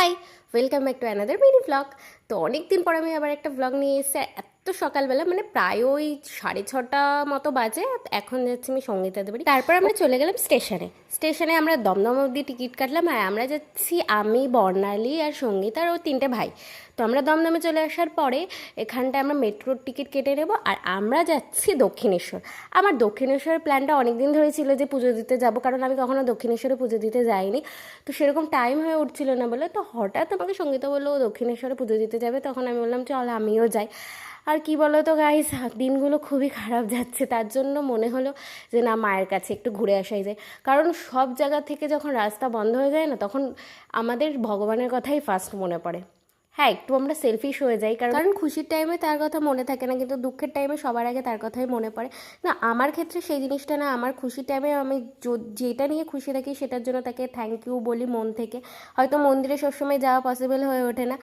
High, welcome back to another mini blog. তো অনেক দিন পর আমি আবার একটা ব্লগ নিয়ে এসেছি। এত সকালবেলা মানে প্রায় ওই 6:30 মতো বাজে। এখন যাচ্ছি আমি সঙ্গীতাদের বাড়ি। তারপর আমরা চলে গেলাম স্টেশনে আমরা দমদম অবধি টিকিট কাটলাম। আর আমরা যাচ্ছি আমি, বর্ণালী আর সঙ্গীতা আর ও 3টে ভাই। তো আমরা দমদমে চলে আসার পরে এখানটায় আমরা মেট্রোর টিকিট কেটে নেব। আর আমরা যাচ্ছি দক্ষিণেশ্বর। আমার দক্ষিণেশ্বরের প্ল্যানটা অনেক দিন ধরে ছিল যে পুজো দিতে যাব, কারণ আমি কখনো দক্ষিণেশ্বরে পুজো দিতে যাইনি। তো সেরকম টাইম হয়ে উঠছিল না বলে, তো হঠাৎ আমাকে সঙ্গীতা বললো ও দক্ষিণেশ্বরে পুজো দিতে যাবে। তখন আমি বললাম চল আমিও যাই। আর কি বলো তো গাইস, দিনগুলো খুবই খারাপ যাচ্ছে। তার জন্য মনে হলো যে না, মায়ের কাছে একটু ঘুরে আসাই যায়। কারণ সব জায়গা থেকে যখন রাস্তা বন্ধ হয়ে যায় না, তখন আমাদের ভগবানের কথাই ফার্স্ট মনে পড়ে। হ্যাঁ, একটু আমরা সেলফিশ হয়ে যাই, কারণ খুশির টাইমে তার কথা মনে থাকে না, কিন্তু দুঃখের টাইমে সবার আগে তার কথাই মনে পড়ে। না, আমার ক্ষেত্রে সেই জিনিসটা না। আমার খুশির টাইমে আমি যেটা নিয়ে খুশি থাকি সেটার জন্য তাকে থ্যাংক ইউ বলি মন থেকে। হয়তো মন্দিরে সবসময় যাওয়া পসিবল হয়ে ওঠে না।